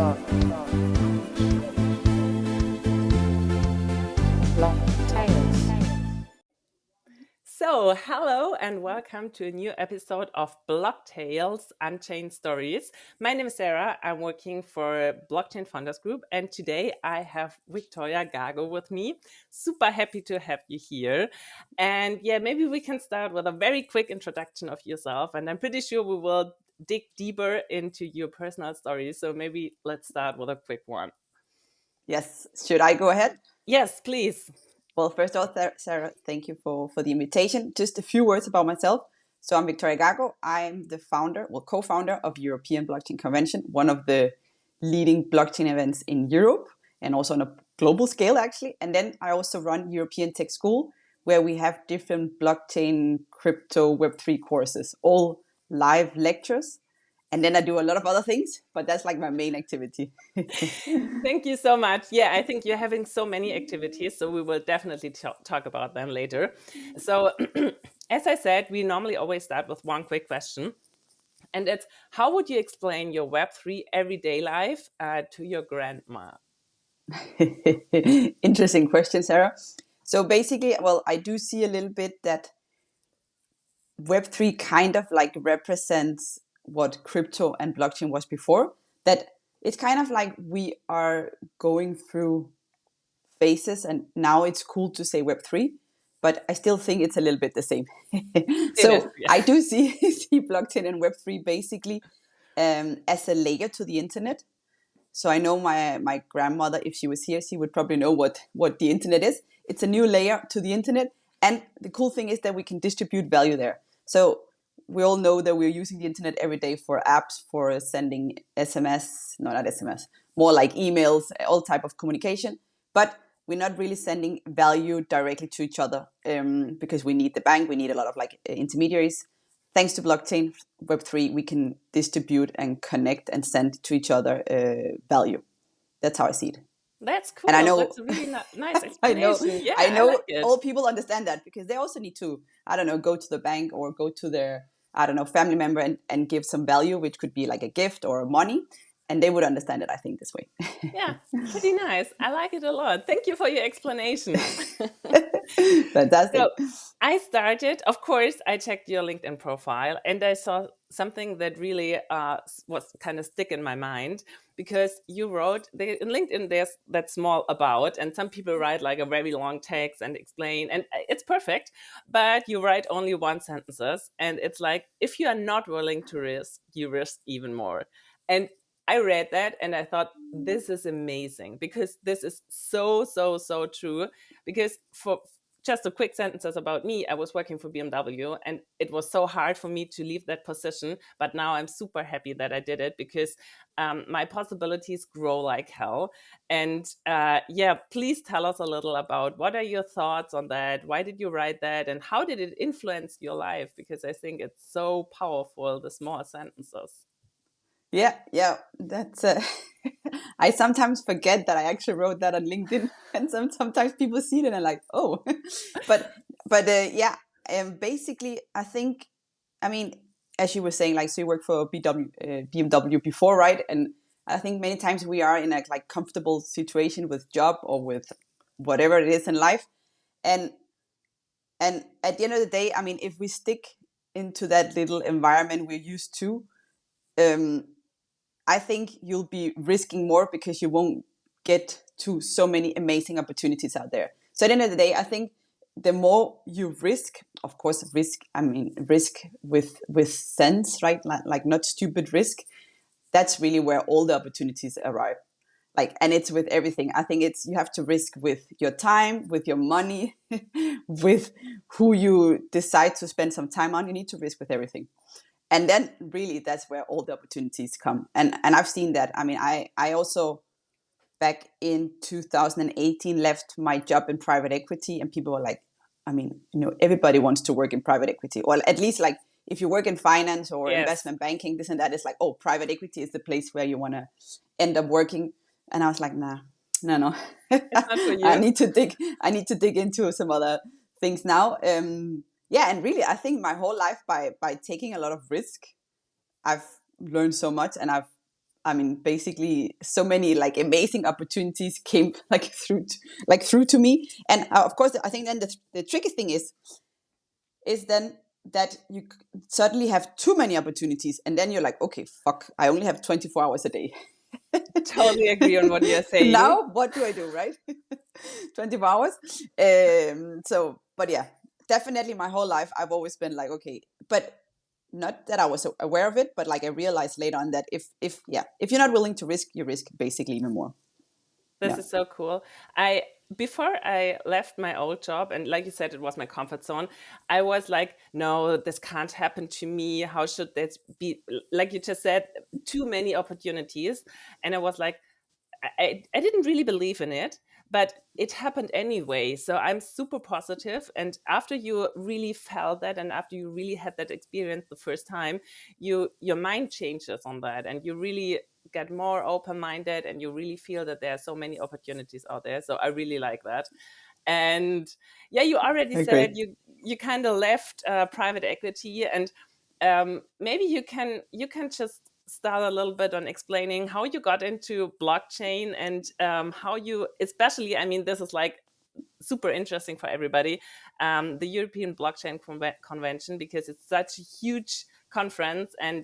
BLOCKTALES. So, hello and welcome to a new episode of BLOCKTALES, Unchained Stories. My name is Sarah. I'm working for Blockchain Founders Group, and today I have Victoria Gago with me. Super happy to have you here. And yeah, maybe we can start with a very quick introduction of yourself, and I'm pretty sure we will dig deeper into your personal stories. So maybe let's start with a quick one. Yes. Should I go ahead? Yes, please. Well, first of all, Sarah, thank you for the invitation. Just a few words about myself. So I'm Victoria Gago. I'm the co-founder of European Blockchain Convention, one of the leading blockchain events in Europe and also on a global scale, actually. And then I also run European Tech School, where we have different blockchain, crypto, Web3 courses, all live lectures. And then I do a lot of other things, but that's like my main activity. Thank you so much. Yeah, I think you're having so many activities, so we will definitely talk about them later. So, as I said, we normally always start with one quick question. And it's, how would you explain your Web3 everyday life to your grandma? Interesting question, Sarah. So basically, well, I do see a little bit that Web3 kind of like represents what crypto and blockchain was before, that it's kind of like we are going through phases and now it's cool to say Web3, but I still think it's a little bit the same. So yeah. I do see blockchain and Web3 basically as a layer to the internet. So I know my grandmother, if she was here, she would probably know what the internet is. It's a new layer to the internet. And the cool thing is that we can distribute value there. So we all know that we're using the internet every day for apps, for sending SMS, no, not SMS, more like emails, all type of communication. But we're not really sending value directly to each other because we need the bank, we need a lot of like intermediaries. Thanks to blockchain, Web3, we can distribute and connect and send to each other value. That's how I see it. That's cool. And I know, that's a really nice explanation. I know like all people understand that because they also need to, I don't know, go to the bank or go to their, I don't know, family member and give some value, which could be like a gift or money. And they would understand it, I think, this way. Yeah, pretty nice. I like it a lot. Thank you for your explanation. Fantastic. So I started, of course, I checked your LinkedIn profile and I saw something that really was kind of stick in my mind because you wrote, in LinkedIn, there's that small about, and some people write like a very long text and explain, and it's perfect, but you write only one sentences. And it's like, if you are not willing to risk, you risk even more. And I read that and I thought, this is amazing because this is so true. Because for just a quick sentences about me, I was working for BMW and it was so hard for me to leave that position. But now I'm super happy that I did it because my possibilities grow like hell. And yeah, please tell us a little about what are your thoughts on that? Why did you write that? And how did it influence your life? Because I think it's so powerful, the small sentences. Yeah, that's. I sometimes forget that I actually wrote that on LinkedIn, and sometimes people see it and are like, "Oh," but yeah. Basically, I think, I mean, as you were saying, like, so you worked for BMW before, right? And I think many times we are in a like comfortable situation with job or with whatever it is in life, and at the end of the day, I mean, if we stick into that little environment we're used to, I think you'll be risking more because you won't get to so many amazing opportunities out there. So at the end of the day, I think the more you risk, of course, risk with sense, right? Like not stupid risk. That's really where all the opportunities arrive. Like, and it's with everything. I think you have to risk with your time, with your money, with who you decide to spend some time on. You need to risk with everything. And then really that's where all the opportunities come. And I've seen that. I mean, I also back in 2018 left my job in private equity, and people were like, I mean, you know, everybody wants to work in private equity, or at least like if you work in finance or investment banking, this and that, is like, oh, private equity is the place where you want to end up working. And I was like, no. It's not for you. I need to dig into some other things now. Yeah, and really, I think my whole life by taking a lot of risk, I've learned so much, and I mean, basically, so many like amazing opportunities came like through to me. And of course, I think then the tricky thing is then that you suddenly have too many opportunities, and then you're like, okay, fuck, I only have 24 hours a day. Totally agree on what you're saying. Now, what do I do, right? 24 hours. So, but yeah, definitely my whole life, I've always been like, okay, but not that I was aware of it, but like I realized later on that if you're not willing to risk, you risk basically even more. This Yeah. is so cool. I Before I left my old job, and like you said, it was my comfort zone, I was like, no, this can't happen to me. How should this be? Like you just said, too many opportunities. And I was like, I didn't really believe in it, but it happened anyway. So I'm super positive. And after you really felt that, and after you really had that experience the first time, your mind changes on that, and you really get more open-minded, and you really feel that there are so many opportunities out there. So I really like that. And yeah, you already I said agree. you kind of left private equity, and maybe you can just start a little bit on explaining how you got into blockchain, and how you, especially, I mean, this is like super interesting for everybody, the European Blockchain Convention, because it's such a huge conference, and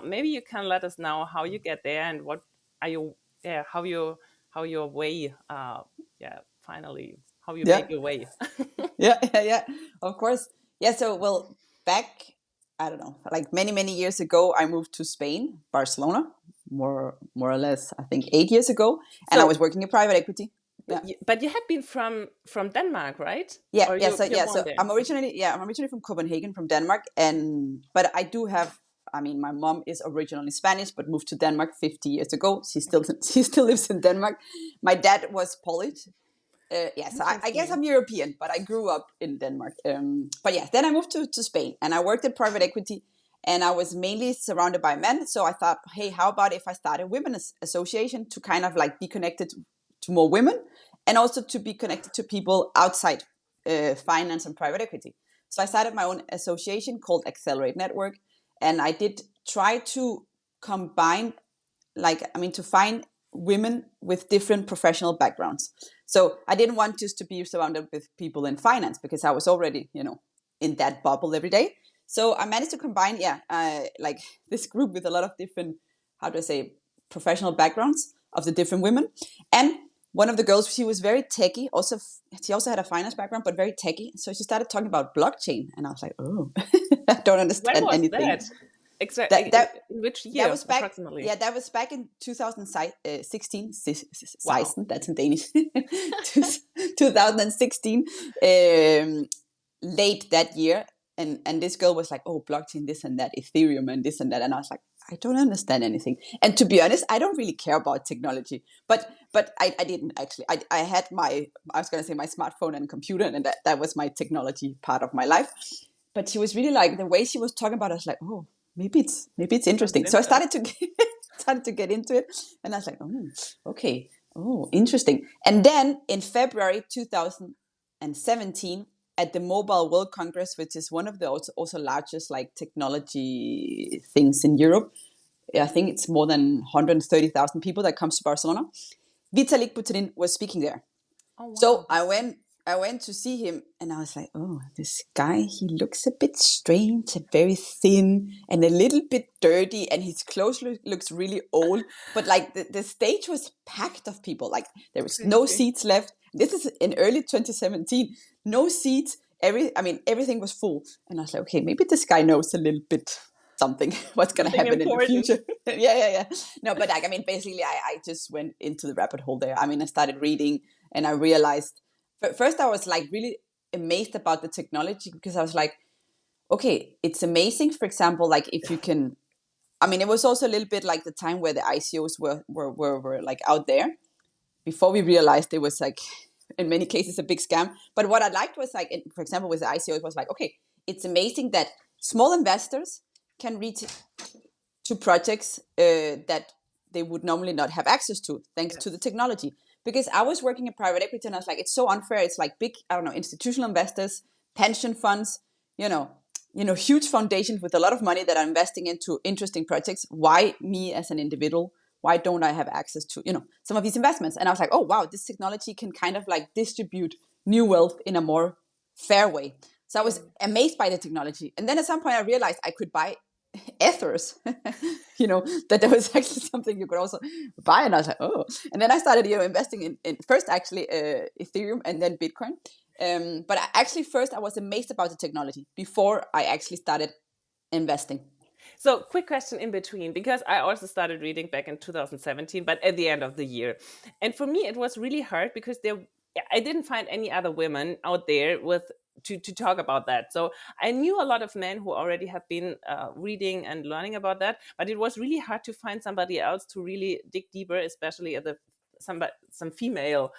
maybe you can let us know how you get there, and what are you, yeah, how your way, finally, how you Yeah. made your way. Yeah. Of course. Yeah. So, well, back, I don't know, like many years ago, I moved to Spain, Barcelona, more or less, I think 8 years ago, and I So, was working in private equity. Yeah. but you had been from Denmark, right? Yeah, Or yeah, you're so born there? I'm originally from Copenhagen, from Denmark, and but I do have. I mean, my mom is originally Spanish, but moved to Denmark 50 years ago. She still lives in Denmark. My dad was Polish. Yeah, so I guess Interesting. I'm European, but I grew up in Denmark. But yeah, then I moved to Spain, and I worked at private equity, and I was mainly surrounded by men. So I thought, hey, how about if I start a women's association to kind of like be connected to more women, and also to be connected to people outside finance and private equity. So I started my own association called Accelerate Network, and I did try to combine, like, I mean, to find women with different professional backgrounds. So I didn't want just to be surrounded with people in finance, because I was already, in that bubble every day. So I managed to combine, like this group with a lot of different, how do I say, professional backgrounds of the different women. And one of the girls, she was very techie. Also, she also had a finance background, but very techie. So she started talking about blockchain, and I was like, oh, I don't When understand was anything. that? Exactly. That that In which that year, was back. approximately? Yeah, that was back in 2016. Wow. 16, that's in Danish. 2016, late that year, and this girl was like, "Oh, blockchain, this and that, Ethereum, and this and that," and I was like, "I don't understand anything." And to be honest, I don't really care about technology, but I didn't actually. I had I was gonna say my smartphone and computer, and that was my technology part of my life. But she was really like, the way she was talking about it, I was like, oh, maybe it's Sounds interesting. So I started to interesting. started to get into it, and I was like, oh, okay, oh, interesting. And then in February 2017, at the Mobile World Congress, which is one of the also largest like technology things in Europe, I think it's more than 130,000 people that comes to Barcelona. Vitalik Buterin was speaking there. Oh, wow. So I went to see him, and I was like, oh, this guy, he looks a bit strange and very thin and a little bit dirty, and his clothes looks really old. But like the stage was packed of people. Like there was no Crazy. seats left. This is in early 2017. No seats. Everything was full. And I was like, okay, maybe this guy knows a little bit something what's going to Something happen in the important. future. Yeah. No, but like, I mean, basically I just went into the rabbit hole there. I mean, I started reading, and I realized, first I was like really amazed about the technology, because I was like, okay, it's amazing. For example, like if you can, I mean, it was also a little bit like the time where the ICOs were like out there, before we realized it was like in many cases a big scam. But what I liked was like, for example, with the ICO, it was like, okay, it's amazing that small investors can reach to projects that they would normally not have access to, thanks to the Yes. technology. Because I was working in private equity, and I was like, it's so unfair. It's like big, I don't know, institutional investors, pension funds, you know, huge foundations with a lot of money that are investing into interesting projects. Why me as an individual? why don't I have access to, some of these investments? And I was like, oh, wow, this technology can kind of like distribute new wealth in a more fair way. So I was amazed by the technology. And then at some point I realized I could buy ethers, that there was actually something you could also buy. And I was like, oh. And then I started investing in first actually Ethereum and then Bitcoin. But first I was amazed about the technology before I actually started investing. So quick question in between, because I also started reading back in 2017, but at the end of the year. And for me, it was really hard because I didn't find any other women out there to talk about that. So I knew a lot of men who already have been reading and learning about that, but it was really hard to find somebody else to really dig deeper, especially at some female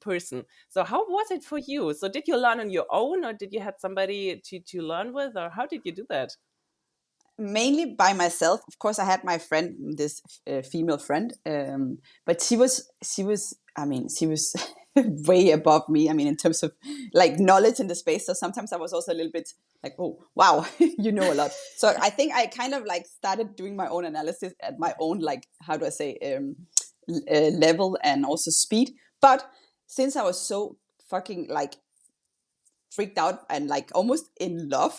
person. So how was it for you? So did you learn on your own, or did you have somebody to learn with, or how did you do that? Mainly by myself. Of course, I had my friend, this female friend, but she was way above me. I mean, in terms of like knowledge in the space. So sometimes I was also a little bit like, oh, wow, you know a lot. So I think I kind of like started doing my own analysis at my own, like, how do I say, level and also speed. But since I was so fucking like freaked out and like almost in love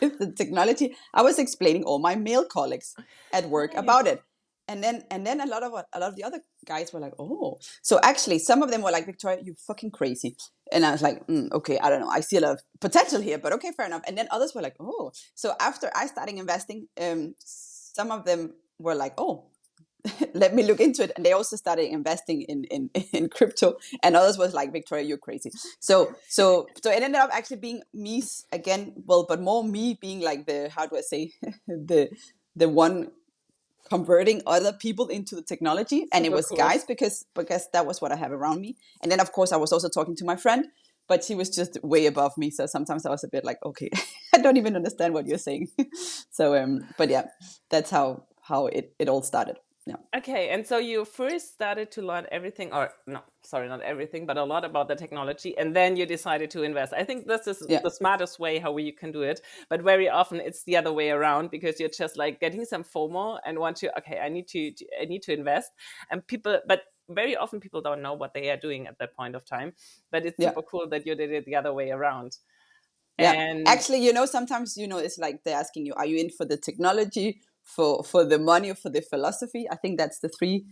with the technology, I was explaining all my male colleagues at work about it. And then a lot of the other guys were like, oh. So actually some of them were like, Victoria, you fucking crazy. And I was like, okay, I don't know. I see a lot of potential here, but okay, fair enough. And then others were like, oh. So after I started investing, some of them were like, oh, let me look into it. And they also started investing in crypto. And others was like, Victoria, you're crazy. So it ended up actually being me again, well, but more me being like the, how do I say, the one converting other people into the technology. And it was cool. guys because that was what I have around me. And then of course I was also talking to my friend, but she was just way above me. So sometimes I was a bit like, okay, I don't even understand what you're saying. So, but yeah, that's how it all started. Yeah. Okay, and so you first started to learn everything, or no, sorry, not everything, but a lot about the technology, and then you decided to invest. I think this is the smartest way how you can do it, but very often it's the other way around, because you're just like getting some FOMO and want to, okay, I need to invest, and but very often people don't know what they are doing at that point of time. But it's super cool that you did it the other way around. Yeah, and actually, sometimes it's like they're asking you, are you in for the technology, for the money, or for the philosophy? I think that's the three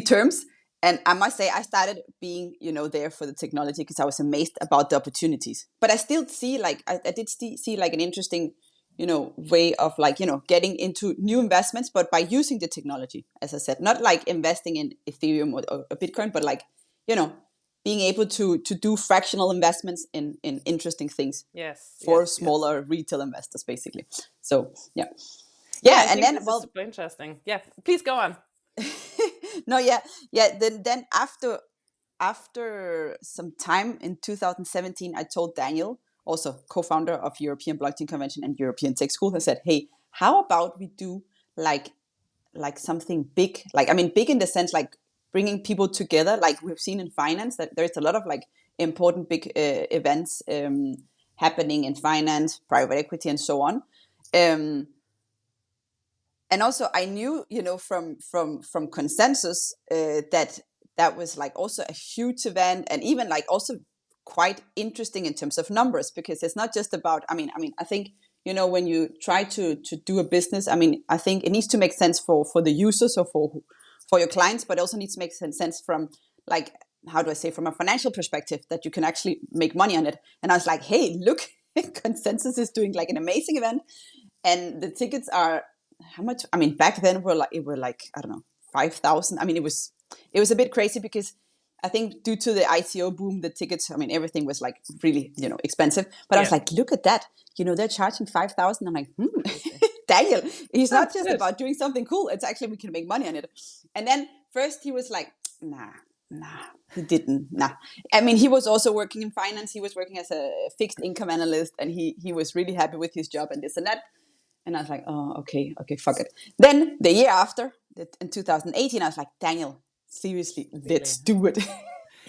terms. And I must say, I started being there for the technology because I was amazed about the opportunities. But I still see like I did see like an interesting way of like getting into new investments, but by using the technology, as I said, not like investing in Ethereum or Bitcoin, but like being able to do fractional investments in interesting things for smaller retail investors, basically. So yeah. I and think then this is super interesting. Yeah, please go on. No, yeah. Then after some time in 2017, I told Daniel, also co-founder of European Blockchain Convention and European Tech School, I said, hey, how about we do like something big? Like, I mean, big in the sense like bringing people together, like we've seen in finance, that there's a lot of like important big events happening in finance, private equity, and so on. And also I knew, from consensus that was like also a huge event, and even like also quite interesting in terms of numbers, because it's not just about, I think, when you try to do a business, I think it needs to make sense for the users or for your clients, but also needs to make sense from like, how do I say, from a financial perspective, that you can actually make money on it. And I was like, hey, look, Consensus is doing like an amazing event, and the tickets are how much? Back then it were like I don't know, 5,000. It was a bit crazy because I think due to the ICO boom, the tickets, everything was like really expensive. But I was like, look at that, they're charging 5,000. I'm like, Daniel, he's not just about doing something cool. It's actually we can make money on it. And then first he was like, nah, he didn't. Nah. He was also working in finance. He was working as a fixed income analyst, and he was really happy with his job and this and that. And I was like, oh, okay, fuck it. Then the year after, in 2018, I was like, Daniel, seriously, let's do it.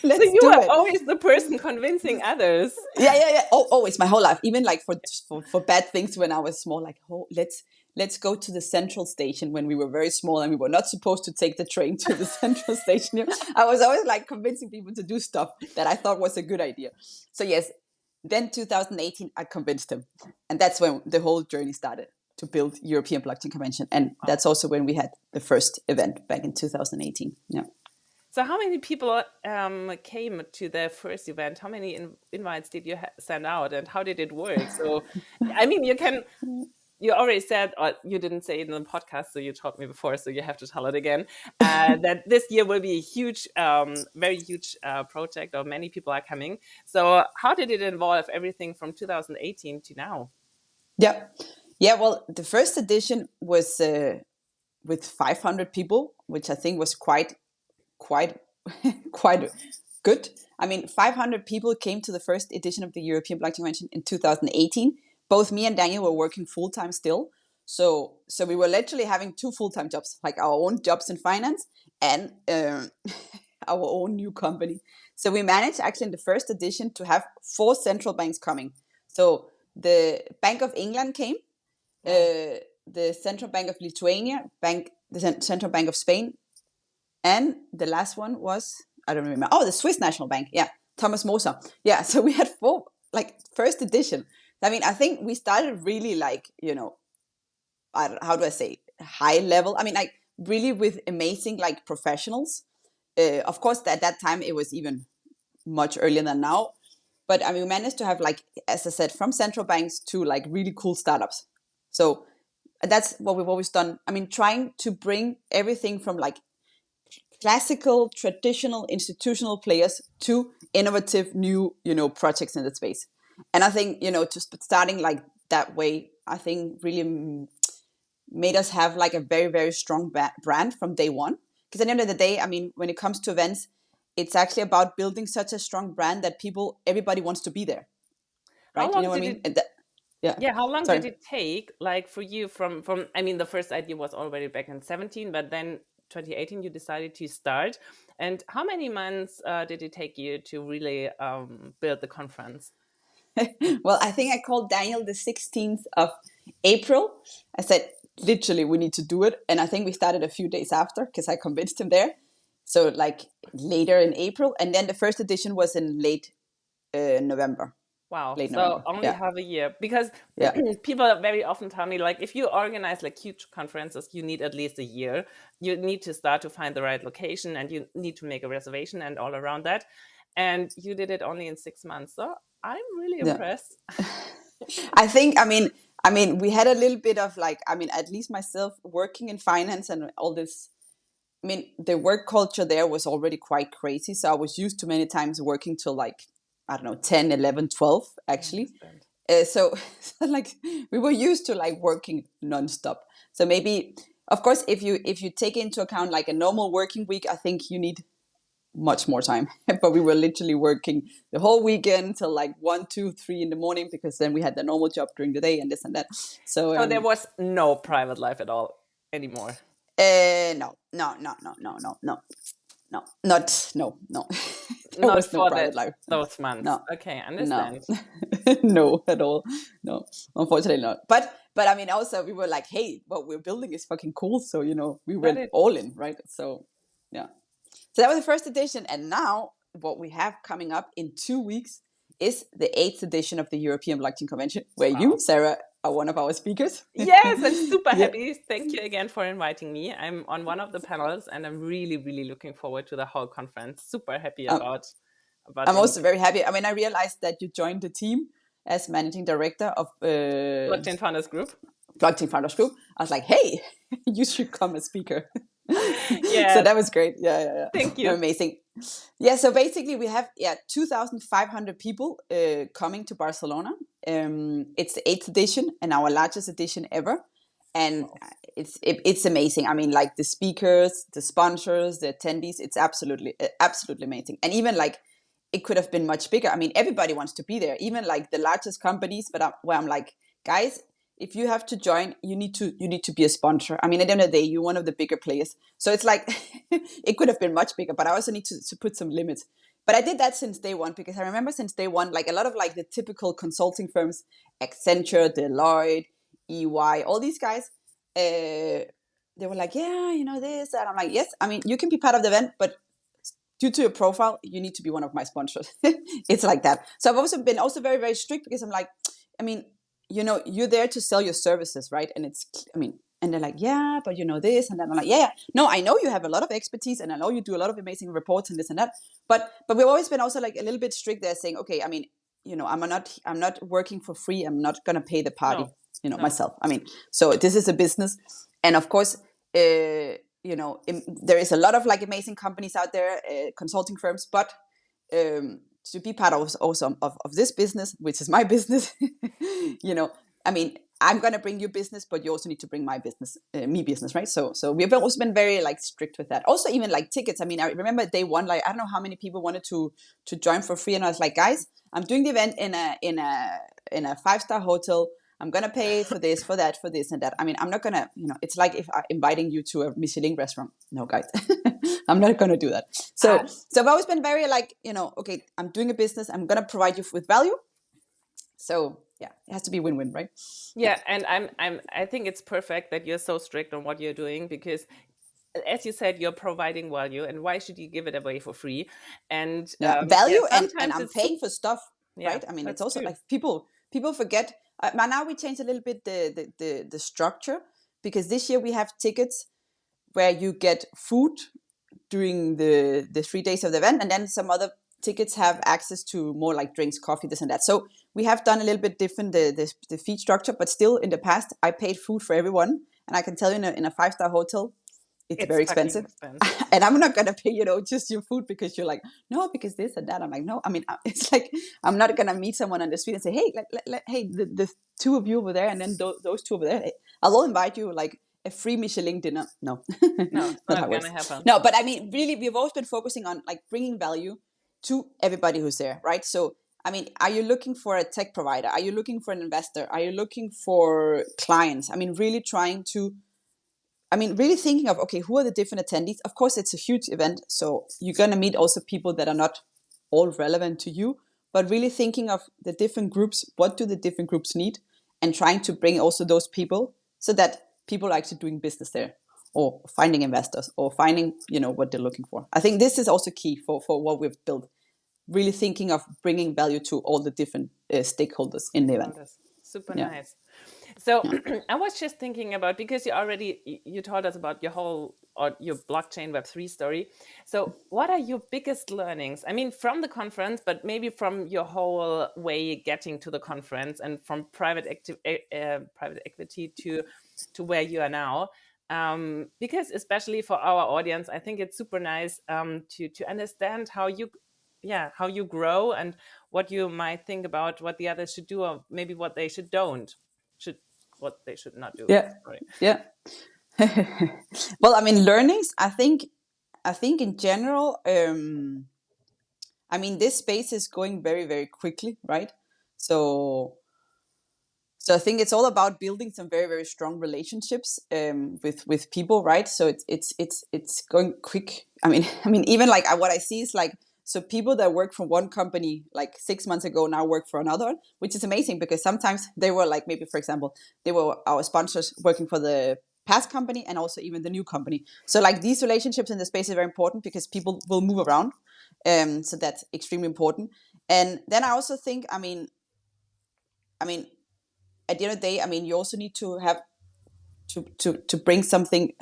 So you were always the person convincing others. Yeah. Oh, always, my whole life. Even like for bad things when I was small, like, oh, let's let's go to the central station when we were very small and we were not supposed to take the train to the central station. I was always like convincing people to do stuff that I thought was a good idea. So yes, then 2018, I convinced him. And that's when the whole journey started to build European Blockchain Convention. And that's also when we had the first event back in 2018. Yeah. So how many people came to the first event? How many invites did you send out, and how did it work? So, I mean, you already said, or you didn't say it in the podcast, so you told me before, so you have to tell it again, that this year will be a huge, very huge project, or many people are coming. So how did it involve everything from 2018 to now? Yeah. Yeah, well, the first edition was with 500 people, which I think was quite quite good. I mean, 500 people came to the first edition of the European Blockchain Convention in 2018. Both me and Daniel were working full-time still. So we were literally having two full-time jobs, like our own jobs in finance and our own new company. So we managed actually in the first edition to have 4 central banks coming. So the Bank of England came, the Central Bank of Lithuania, the Central Bank of Spain, and the last one was, I don't remember. Oh, the Swiss National Bank. Yeah, Thomas Moser. Yeah, so we had 4, like, first edition. I mean, I think we started really like, how do I say, high level. I mean, like really with amazing like professionals. Of course, at that time, it was even much earlier than now. But I mean, we managed to have like, as I said, from central banks to like really cool startups. So that's what we've always done. I mean, trying to bring everything from like classical, traditional, institutional players to innovative, new, projects in that space. And I think, just starting like that way, I think really made us have like a very, very strong brand from day one. Because at the end of the day, I mean, when it comes to events, it's actually about building such a strong brand that everybody wants to be there. Right? How You know long what I did mean? it? Yeah. Yeah, how long Sorry. did it take, like for you from? I mean, the first idea was already back in 2017, but then 2018 you decided to start. And how many months did it take you to really build the conference? Well, I think I called Daniel the 16th of April. I said, literally, we need to do it. And I think we started a few days after because I convinced him there. So like later in April. And then the first edition was in late November. Wow. Late So November. only Yeah. half a year, because Yeah. people very often tell me, like, if you organize like huge conferences, you need at least a year. You need to start to find the right location, and you need to make a reservation and all around that. And you did it only in 6 months. So I'm really Yeah. impressed. I think, I mean, we had a little bit of like, I mean, at least myself working in finance and all this. I mean, the work culture there was already quite crazy. So I was used to many times working till like, I don't know, 10, 11, 12, I actually. understand. So like we were used to like working nonstop. So maybe, of course, if you take into account like a normal working week, I think you need much more time. But we were literally working the whole weekend till like 1, 2, 3 in the morning, because then we had the normal job during the day and this and that. So So there was no private life at all anymore. no, no, no, no, no, no, no, no, not no, no. There Not was no for private life. those months. No, Okay, no, understand. no at all. No, unfortunately not. But I mean, also we were like, hey, what we're building is fucking cool. So we But went it, all in, right? So yeah. So that was the first edition, and now what we have coming up in 2 weeks is the 8th edition of the European Blockchain Convention, where you, wow. Sarah, are one of our speakers. Yes, I'm super Yeah. happy. Thank you again for inviting me. I'm on one of the panels, and I'm really, really looking forward to the whole conference. Super happy Um, about I'm the also very happy. I mean, I realized that you joined the team as managing director of Blockchain Founders Group. Blockchain Founders Group. I was like, hey, you should come as speaker. So Yes, that was great. Yeah. thank No, you. amazing. Yeah, so basically we have 2,500 people coming to Barcelona. It's the 8th edition and our largest edition ever. And it's amazing. I mean, like the speakers, the sponsors, the attendees, it's absolutely amazing. And even like it could have been much bigger. I mean, everybody wants to be there, even like the largest companies. But where I'm like, guys, if you have to join, you need to be a sponsor. I mean, at the end of the day, you're one of the bigger players. So it's like it could have been much bigger, but I also need to put some limits. But I did that since day one, because I remember since day one, like a lot of like the typical consulting firms, Accenture, Deloitte, EY, all these guys, they were like, yeah, you know this, and I'm like, yes, I mean, you can be part of the event, but due to your profile, you need to be one of my sponsors. It's like that. So I've also been very, very strict, because I'm like, I mean, you know, you're there to sell your services, right? And it's, I mean, and they're like, yeah, but you know this, and then I'm like, yeah, no, I know you have a lot of expertise, and I know you do a lot of amazing reports and this and that, but we've always been also like a little bit strict there, saying, okay, I mean, you know, I'm not working for free. I'm not gonna pay the party, No. you know, No. myself. I mean, so this is a business, and of course, you know, there is a lot of like amazing companies out there, consulting firms, but to be part of also of this business, which is my business, you know, I mean, I'm gonna bring you business, but you also need to bring my business, me business, right? So we've also been very like strict with that. Also, even like tickets. I mean, I remember day one, like I don't know how many people wanted to join for free, and I was like, guys, I'm doing the event in a 5-star hotel. I'm gonna pay for this, for that, for this and that. I mean, I'm not gonna, you know, it's like if I'm inviting you to a Michelin restaurant. No, guys, I'm not gonna do that. So I've always been very like, you know, okay, I'm doing a business. I'm gonna provide you with value. So yeah, it has to be win-win, right? Yeah, and I think it's perfect that you're so strict on what you're doing, because as you said, you're providing value, and why should you give it away for free? And Yeah, yeah, value, and sometimes I'm it's paying for stuff, yeah, right? I mean, it's that's also true. like people forget. Now we changed a little bit the structure, because this year we have tickets where you get food during the 3 days of the event, and then some other tickets have access to more like drinks, coffee, this and that. So we have done a little bit different the fee structure, but still in the past I paid food for everyone, and I can tell you in a 5-star hotel it's It's very fucking expensive. expensive. And I'm not gonna pay, you know, just your food because you're like, no, because this and that. I'm like, no, I mean, it's like, I'm not gonna meet someone on the street and say, hey, hey, the two of you over there, and then those two over there, hey, I'll invite you like a free Michelin dinner. No, No, it's not how not it gonna works. happen. No, but I mean, really, we've always been focusing on like bringing value to everybody who's there, right? So I mean, are you looking for a tech provider? Are you looking for an investor? Are you looking for clients? I mean, really trying to, I mean, really thinking of, okay, who are the different attendees? Of course, it's a huge event, so you're going to meet also people that are not all relevant to you, but really thinking of the different groups, what do the different groups need, and trying to bring also those people so that people are actually doing business there, or finding investors, or finding, you know, what they're looking for. I think this is also key for what we've built, really thinking of bringing value to all the different stakeholders in the event. Stakeholders. Super Yeah. nice. So Yeah. I was just thinking about, because you told us about your whole, or your blockchain Web3 story. So what are your biggest learnings? I mean, from the conference, but maybe from your whole way getting to the conference, and from private equity to where you are now. Because especially for our audience, I think it's super nice to understand how you grow, and what you might think about what the others should do, or maybe what they should what they should not do. Yeah. Sorry. Yeah. Well, I mean, learnings, I think in general, I mean, this space is going very, very quickly, right? So, I think it's all about building some very, very strong relationships with people, right? So it's going quick. I mean, even like what I see is like, so people that work for one company like 6 months ago now work for another, which is amazing, because sometimes they were like, maybe for example, they were our sponsors working for the past company and also even the new company. So like these relationships in the space is very important, because people will move around. So that's extremely important. And then I also think, I mean, at the end of the day, I mean, you also need to have to bring something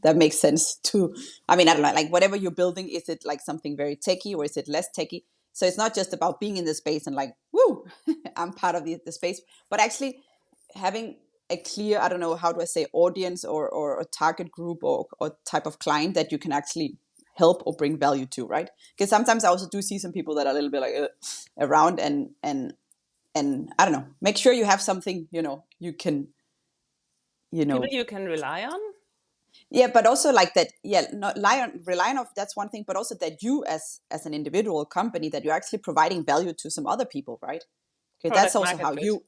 that makes sense to, I mean, I don't know, like whatever you're building, is it like something very techy, or is it less techy? So it's not just about being in the space and like, woo, I'm part of the space, but actually having a clear, I don't know, how do I say, audience, or a target group, or type of client that you can actually help or bring value to, right? Because sometimes I also do see some people that are a little bit like around, and I don't know, make sure you have something, you know, you can, you People know, you can rely on. yeah, but also like that, yeah, not rely on, that's one thing, but also that you as an individual company, that you're actually providing value to some other people, right? Okay, that's Product also market how fit. you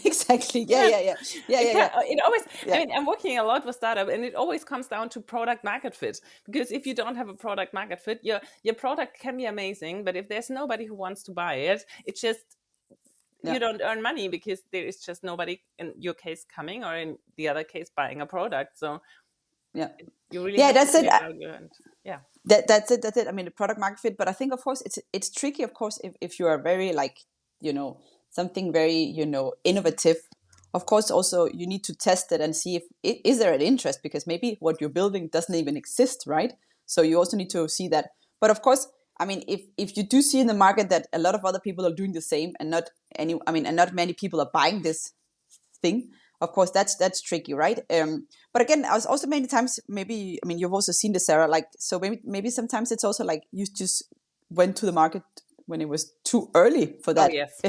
exactly, yeah, Yeah. yeah, yeah, yeah, yeah, yeah, It always, I yeah, mean, I'm working a lot with startup, and it always comes down to product market fit. Because if you don't have a product market fit, your product can be amazing, but if there's nobody who wants to buy it, you don't earn money because there is just nobody in your case coming, or in the other case buying a product. So you really have to that's it. create value. And That's it. I mean, the product market fit. But I think, of course, it's tricky, of course, if you are very like, something very, innovative. Of course, also you need to test it and see if is there an interest, because maybe what you're building doesn't even exist, right? So you also need to see that. But of course, I mean, if you do see in the market that a lot of other people are doing the same, and not many people are buying this thing, of course that's tricky, right? But again, I was also many times, maybe, I mean, you've also seen this, Sarah, like, so maybe sometimes it's also like you just went to the market when it was too early for oh that yes,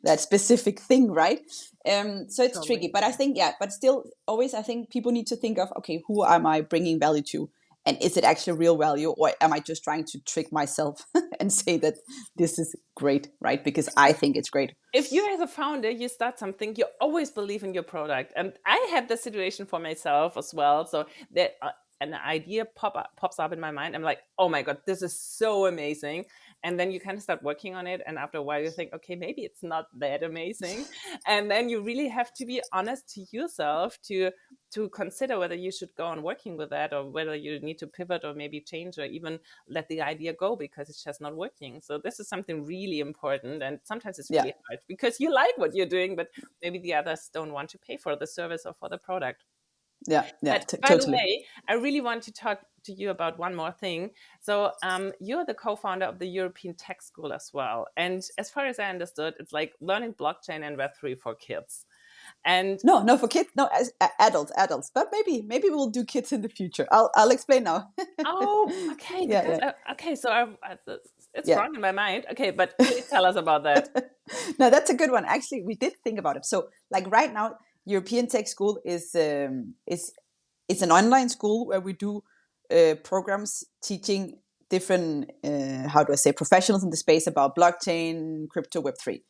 that specific thing, right? So it's totally. tricky, but I think, but still, always, I think people need to think of, okay, who am I bringing value to, and is it actually real value, or am I just trying to trick myself and say that this is great, right? Because I think it's great. If you as a founder, you start something, you always believe in your product. And I had the situation for myself as well. So that an idea pops up in my mind. I'm like, oh my God, this is so amazing. And then you kind of start working on it. And after a while you think, okay, maybe it's not that amazing. And then you really have to be honest to yourself to consider whether you should go on working with that, or whether you need to pivot, or maybe change, or even let the idea go because it's just not working. So this is something really important. And sometimes it's really hard because you like what you're doing, but maybe the others don't want to pay for the service or for the product. But by the Totally. way, I really want to talk to you about one more thing. So you're the co-founder of the European Tech School as well. And as far as I understood, it's like learning blockchain and Web3 for kids. And no, for kids, no, as adults, but maybe we'll do kids in the future. I'll explain now. oh, okay, because okay, so it's wrong in my mind. Okay, but please tell us about that. No, that's a good one. Actually, we did think about it. So, like, right now, European Tech School is it's an online school where we do programs teaching different how do I say, professionals in the space about blockchain, crypto, Web3.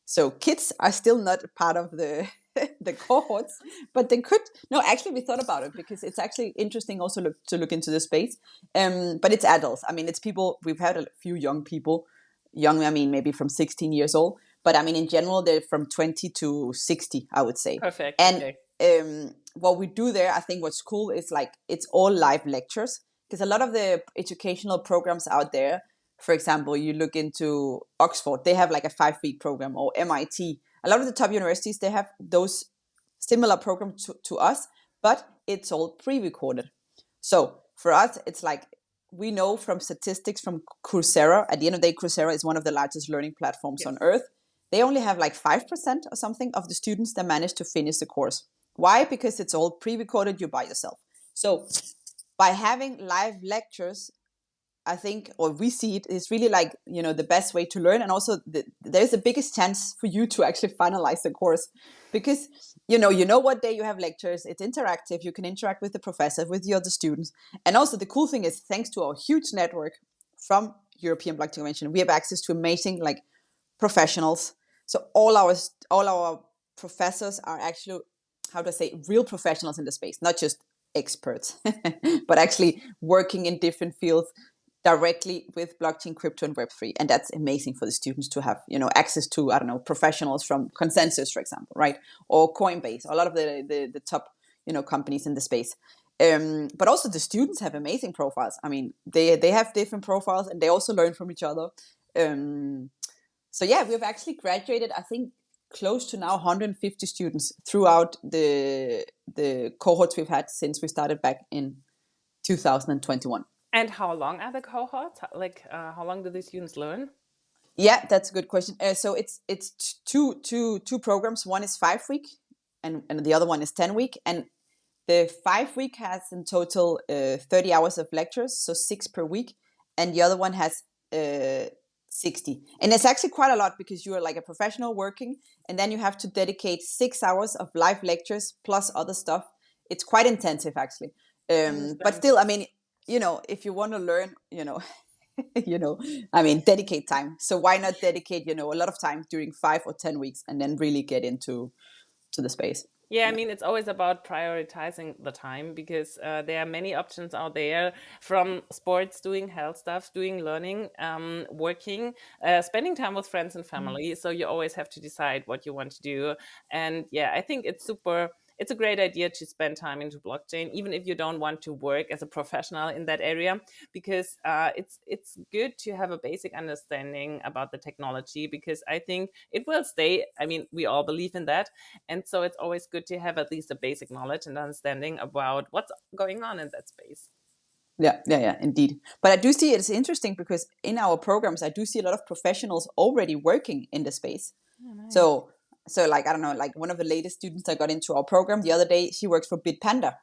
So kids are still not part of the the cohorts, but they could. No, actually, we thought about it because it's actually interesting also to look into the space. But it's adults. I mean, it's people. We've had a few young people. Young, I mean, maybe from 16 years old. But I mean, in general, they're from 20 to 60, I would say. Perfect. And Okay. what we do there, I think what's cool is like it's all live lectures, because a lot of the educational programs out there, for example, you look into Oxford, they have like a 5-week program, or MIT. A lot of the top universities, they have those similar programs to us, but it's all pre-recorded. So for us, it's like, we know from statistics from Coursera, at the end of the day, Coursera is one of the largest learning platforms on earth. They only have like 5% or something of the students that manage to finish the course. Why? Because it's all pre-recorded, you by yourself. So by having live lectures, I think, or we see it, is really like, the best way to learn. And also there's the biggest chance for you to actually finalize the course, because you know what day you have lectures, it's interactive, you can interact with the professor, with the other students. And also the cool thing is, thanks to our huge network from European Blockchain Convention, we have access to amazing like professionals. So all our professors are actually, how to say, real professionals in the space, not just experts, but actually working in different fields directly with blockchain, crypto, and Web3. And that's amazing for the students to have, access to, I don't know, professionals from Consensus, for example, right? Or Coinbase, a lot of the top, companies in the space. But also the students have amazing profiles. I mean, they have different profiles, and they also learn from each other. So yeah, we've actually graduated, I think, close to now 150 students throughout the cohorts we've had since we started back in 2021. And how long are the cohorts? Like, how long do the students learn? Yeah, that's a good question. So it's two programs. One is 5-week, and the other one is 10-week. And the 5-week has in total 30 hours of lectures, so 6 per week, and the other one has 60. And it's actually quite a lot, because you are like a professional working, and then you have to dedicate 6 hours of live lectures plus other stuff. It's quite intensive, actually. But still, I mean, if you want to learn, I mean, dedicate time. So why not dedicate, a lot of time during 5 or 10 weeks, and then really get into the space. Yeah, I mean, it's always about prioritizing the time because there are many options out there from sports, doing health stuff, doing learning, working, spending time with friends and family. So you always have to decide what you want to do. And yeah, I think it's a great idea to spend time into blockchain, even if you don't want to work as a professional in that area, because it's good to have a basic understanding about the technology because I think it will stay. I mean, we all believe in that, and so it's always good to have at least a basic knowledge and understanding about what's going on in that space. Yeah, indeed. But I do see it's interesting because in our programs, I do see a lot of professionals already working in the space. Oh, nice. So, so like, I don't know, like one of the latest students I got into our program the other day, she works for Bitpanda.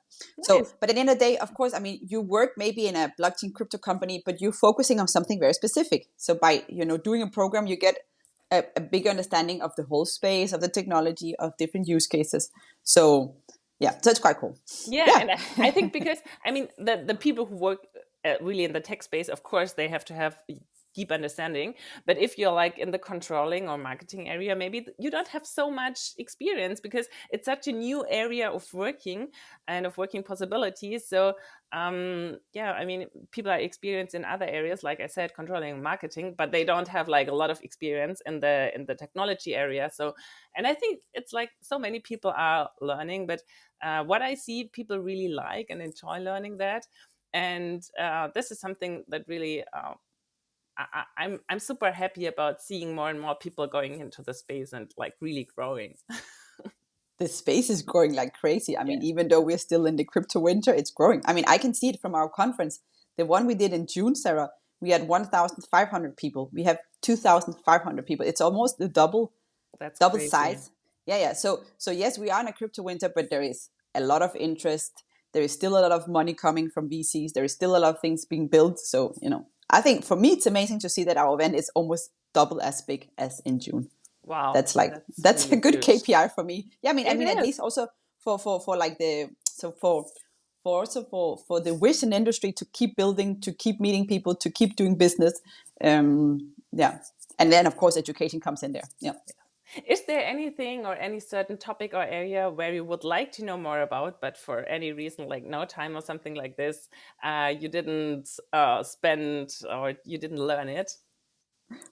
So, Nice. but at the end of the day, of course, I mean, you work maybe in a blockchain crypto company, but you're focusing on something very specific. So by, doing a program, you get a big understanding of the whole space, of the technology, of different use cases. So yeah, so it's quite cool. Yeah, Yeah. and I think because I mean the people who work really in the tech space, of course, they have to have deep understanding. But if you're like in the controlling or marketing area, maybe you don't have so much experience because it's such a new area of working and of working possibilities. So yeah, I mean, people are experienced in other areas, like I said, controlling and marketing, but they don't have like a lot of experience in the technology area. So, and I think it's like so many people are learning, but what I see people really like and enjoy learning that. And this is something that really I'm super happy about seeing more and more people going into the space and like really growing. The space is growing like crazy. I mean, Yeah, even though we're still in the crypto winter, it's growing. I mean, I can see it from our conference. The one we did in June, Sarah, we had 1,500 people. We have 2,500 people. It's almost the that's double crazy. size. Yeah. So yes, we are in a crypto winter, but there is a lot of interest. There is still a lot of money coming from VCs. There is still a lot of things being built. So, I think for me, it's amazing to see that our event is almost double as big as in June. Wow, That's that's that's a really good huge. KPI for me. Yeah, I It mean, at least is. also for like the so for also for the vision industry to keep building, to keep meeting people, to keep doing business. Yeah, and then of course education comes in there. Yeah. Is there anything or any certain topic or area where you would like to know more about, but for any reason, like no time or something like this, you didn't spend or you didn't learn it,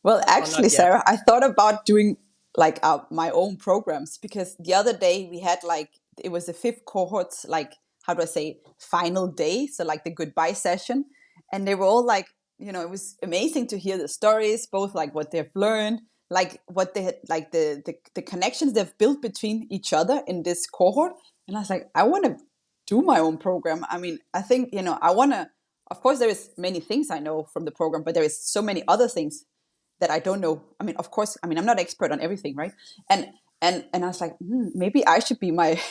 Well, or not actually, yet? Sarah, I thought about doing like my own programs because the other day we had like it was the fifth cohort's like how do I say final day, so like the goodbye session, and they were all like it was amazing to hear the stories, both like what they've learned, like what they had, like the connections they've built between each other in this cohort, and I was like, I want to do my own program. I mean, I think I want to. Of course, there is many things I know from the program, but there is so many other things that I don't know. I mean, of course, I mean, I'm not expert on everything, right? And and I was like, maybe I should be my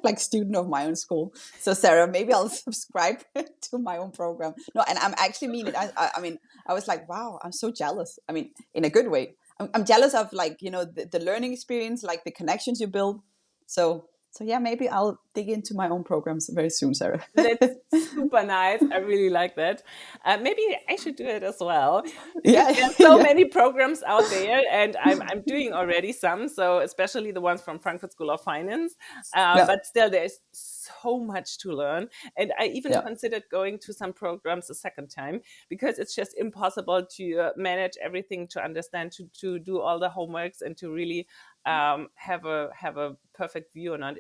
like student of my own school. So Sarah, maybe I'll subscribe to my own program. No, and I'm actually mean it. I mean, I was like, wow, I'm so jealous. I mean, in a good way. I'm jealous of like the learning experience, like the connections you build. So yeah, maybe I'll dig into my own programs very soon, Sarah. That's super nice. I really like that. Maybe I should do it as well because Yeah, there are so yeah, many programs out there, and I'm doing already some. So especially the ones from Frankfurt School of Finance, yeah, but still there's so much to learn. And I even yeah, considered going to some programs a second time because it's just impossible to manage everything, to understand, to do all the homeworks, and to really have a perfect view on it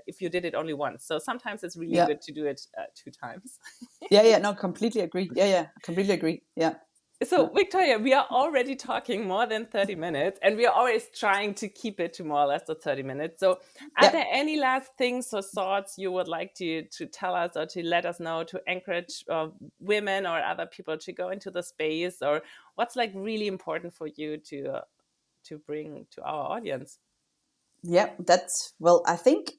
if you did it only once. So sometimes it's really yeah. good to do it two times. Yeah. No, completely agree. Yeah, completely agree. Yeah, So, yeah, Victoria, we are already talking more than 30 minutes, and we are always trying to keep it to more or less the 30 minutes. So, are yeah. there any last things or thoughts you would like to tell us or to let us know to encourage women or other people to go into the space, or what's like really important for you to bring to our audience? Yeah, that's well, I think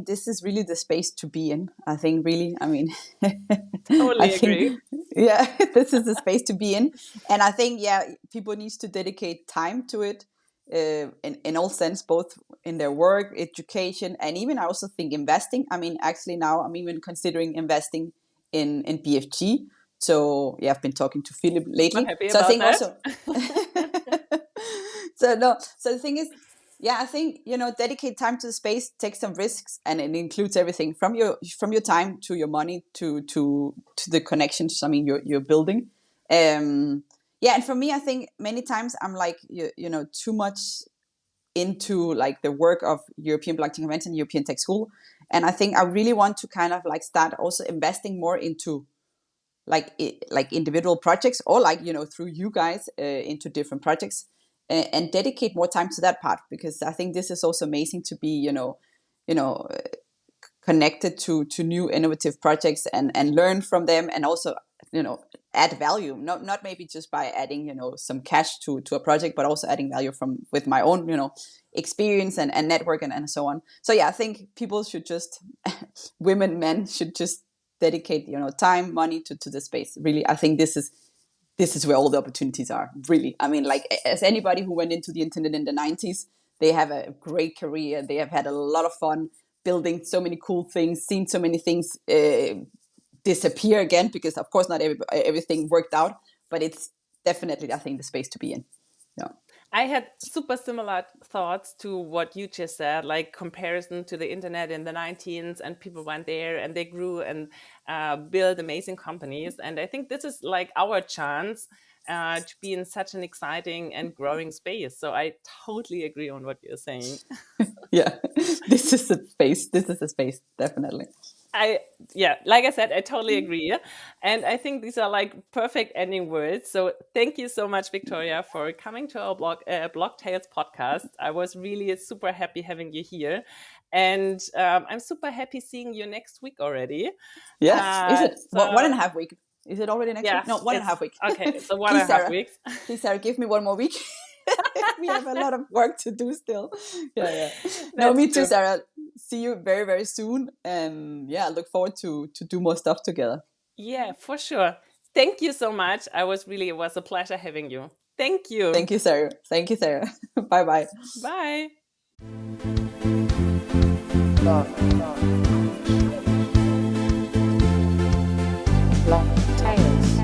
this is really the space to be in. I think really, I mean, I Totally think, agree. yeah, this is the space to be in. And I think, yeah, people needs to dedicate time to it, in all sense, both in their work, education, and even I also think investing. I mean, actually now I'm even considering investing in BFG. So yeah, I've been talking to Philip Super lately. happy So I about think that. also, so no, so the thing is, Yeah, I think, dedicate time to the space, take some risks, and it includes everything from your time to your money to the connections. I mean, you're building. Yeah, and for me, I think many times I'm like too much into like the work of European Blockchain Convention, European Tech School, and I think I really want to kind of like start also investing more into like individual projects, or like through you guys into different projects, and dedicate more time to that part, because I think this is also amazing to be you know connected to new innovative projects and learn from them, and also add value, not maybe just by adding some cash to a project, but also adding value from with my own experience and network and so on. So yeah, I think people should just women, men should just dedicate time, money to the space. Really, I think this is where all the opportunities are, really. I mean, like, as anybody who went into the internet in the 90s, they have a great career, they have had a lot of fun building so many cool things, seen so many things disappear again, because of course not everything worked out, but it's definitely, I think, the space to be in. Yeah. I had super similar thoughts to what you just said, like comparison to the internet in the 19s, and people went there and they grew and built amazing companies. And I think this is like our chance to be in such an exciting and growing space. So I totally agree on what you're saying. Yeah, this is a space. This is a space, definitely. Like I said, I totally agree. And I think these are like perfect ending words. So thank you so much, Victoria, for coming to our BLOCKTALES podcast. I was really super happy having you here. And I'm super happy seeing you next week already. Yes. Is it So 1.5 week? Is it already next yeah, week? No, one and a it's half week. okay. So one Please, and a half Sarah. weeks. Please, Sarah, give me one more week. We have a lot of work to do still. Yeah. No, That's me too, true. Sarah. See you very, very soon. And yeah, I look forward to do more stuff together. Yeah, for sure. Thank you so much. It was a pleasure having you. Thank you. Thank you, Sarah. Thank you, Sarah. Bye bye. Bye. Block Tales.